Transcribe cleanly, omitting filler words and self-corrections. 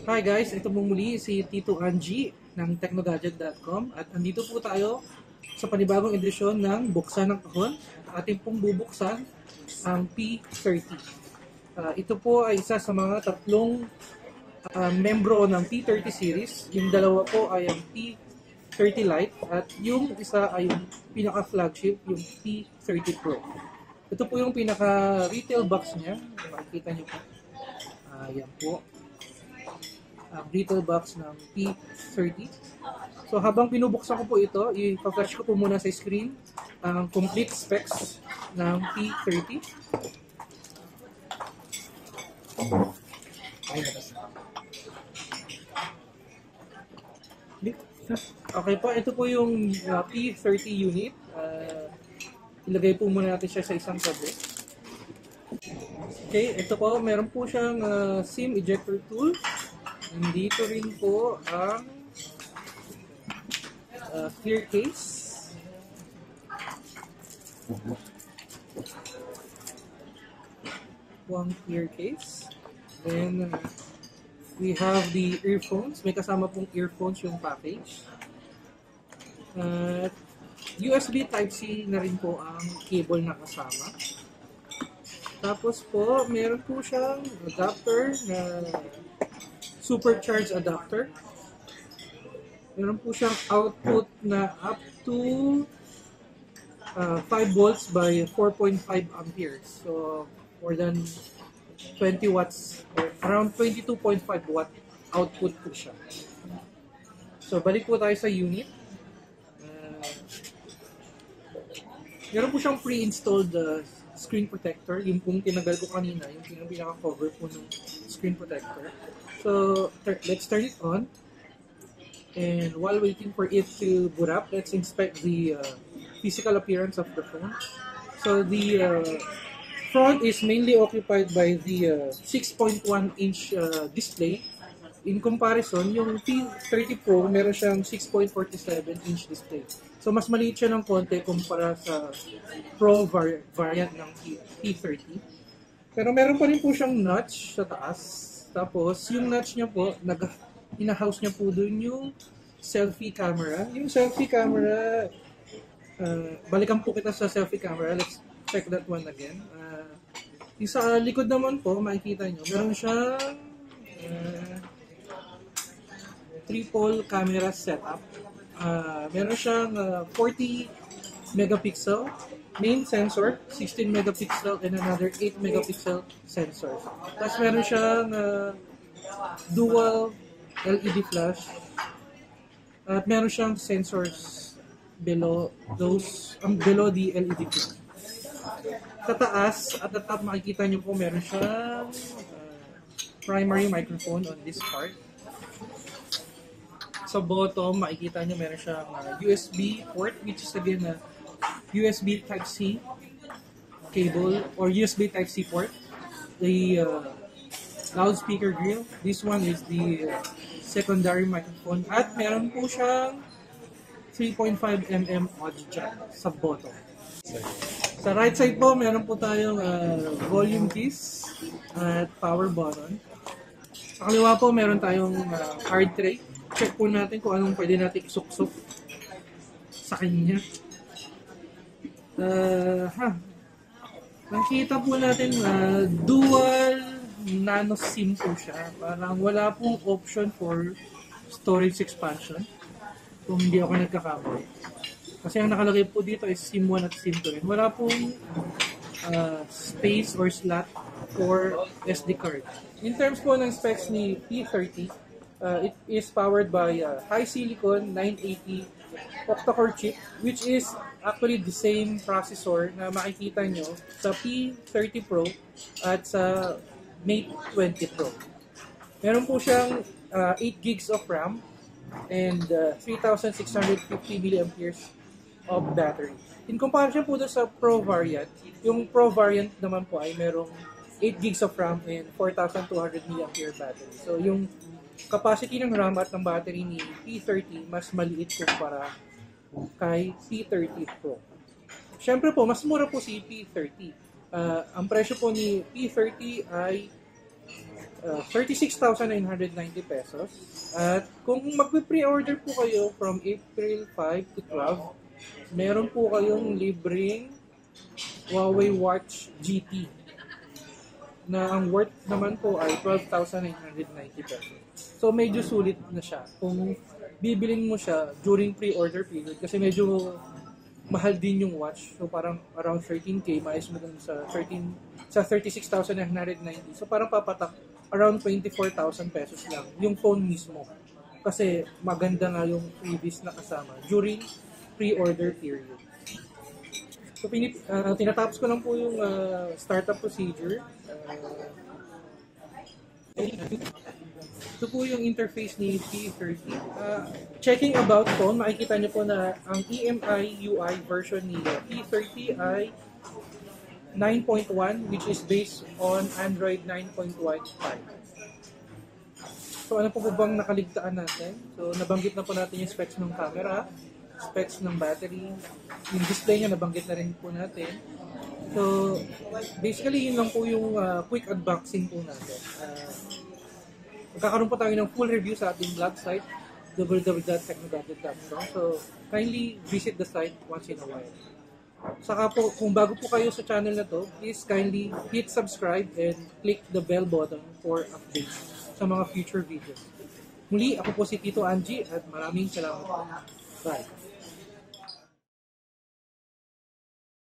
Hi guys, ito po muli si Tito Angie ng Technogadget.com at andito po tayo sa panibagong edisyon ng Buksan ng Kahon. Ating pong bubuksan ang P30. Ito po ay isa sa mga tatlong membro ng P30 series. Yung dalawa po ay ang P30 Lite at yung isa ay yung pinaka-flagship, yung P30 Pro. Ito po yung pinaka-retail box niya. Makikita niyo po. Yan po. Retail box ng P30. So habang pinubuksan ko po ito, i-flash ko po muna sa screen ang complete specs ng P30. Okay po, ito po yung P30 unit. Ilagay po muna natin siya sa isang tabi. Okay, ito po, meron po siyang SIM ejector tool. Nandito rin po ang clear case. One clear case. Then we have the earphones. May kasama pong earphones yung package. USB Type-C na rin po ang cable na kasama. Tapos po, meron po siyang adapter na supercharged adapter. Meron po siyang output na up to 5 volts by 4.5 amperes. So, more than 20 watts, or around 22.5 watt output po siya. So, balik po tayo sa unit. Meron po siyang pre-installed screen protector. Yung pong tinagal ko kanina, yung pinaka-cover po ng screen protector. So, let's turn it on. And while waiting for it to boot up, let's inspect the physical appearance of the phone. So, the front is mainly occupied by the 6.1-inch display. In comparison, yung P30 Pro, meron siyang 6.47-inch display. So, mas maliit siya ng konti kumpara sa Pro variant ng P30. Pero meron pa rin po siyang notch sa taas. Tapos, yung notch niya po, ina-house niya po dun yung selfie camera. Yung selfie camera, balikan po kita sa selfie camera. Let's check that one again. Yung sa likod naman po, makikita nyo, meron siyang triple camera setup. Meron siyang 40 megapixel main sensor, 16 megapixel, and another 8 megapixel sensor. Tapos meron siyang dual LED flash. At meron siyang sensors below the LED flash. Sa taas, at the top makikita nyo po meron siyang primary microphone on this part. Sa bottom, makikita nyo meron siyang USB port, which is again USB Type-C cable or USB Type-C port. The loudspeaker grill. This one is the secondary microphone. At meron po siyang 3.5mm audio jack sa bottom. Sa right side po, meron po tayong volume keys at power button. Sa kaliwa po, meron tayong card tray. Check po natin kung anong pwede natin isuksok sa kanya. Nakita po natin dual nano SIM po siya. Parang wala pong option for storage expansion kung hindi ako nagkakamali. Kasi ang nakalagay po dito is SIM 1 at SIM 2 rin. Wala pong space or slot for SD card. In terms po ng specs ni P30, it is powered by HiSilicon 980 octa-core chip, which is actually the same processor na makikita nyo sa P30 Pro at sa Mate 20 Pro. Meron po siyang 8 gigs of RAM and 3,650 mAh of battery. In comparison po doon sa Pro variant, yung Pro variant naman po ay merong 8 gigs of RAM and 4,200 mAh battery. So yung capacity ng RAM at ng battery ni P30 mas maliit kumpara kay P30 Pro. Siyempre po, mas mura po si P30. Ang presyo po ni P30 ay 36,990 pesos. At kung magpe-pre-order po kayo from April 5 to 12, meron po kayong libreng Huawei Watch GT na ang worth naman po ay 12,990 pesos. So medyo sulit na siya kung bibilin mo siya during pre-order period kasi medyo mahal din yung watch. So parang around 13K, maayos mo dun sa 36,990. So parang papatak around 24,000 pesos lang yung phone mismo. Kasi maganda nga yung previous na kasama during pre-order period. So tinatapos ko lang po yung startup procedure. Ito po yung interface ni P30. Checking about phone, makikita niyo po na ang EMI UI version ni P30 ay 9.1 which is based on Android 9.15. So ano po bang nakaligtaan natin? So nabanggit na po natin yung specs ng camera, specs ng battery, yung display niya nabanggit na rin po natin. So basically yun lang po yung quick unboxing po natin. Magkakaroon po tayo ng full review sa ating blog site www.technogadget.com. So kindly visit the site once in a while. Saka po, kung bago po kayo sa channel na to, please kindly hit subscribe and click the bell button for updates sa mga future videos. Muli, ako po si Tito Angie at maraming salamat. Bye!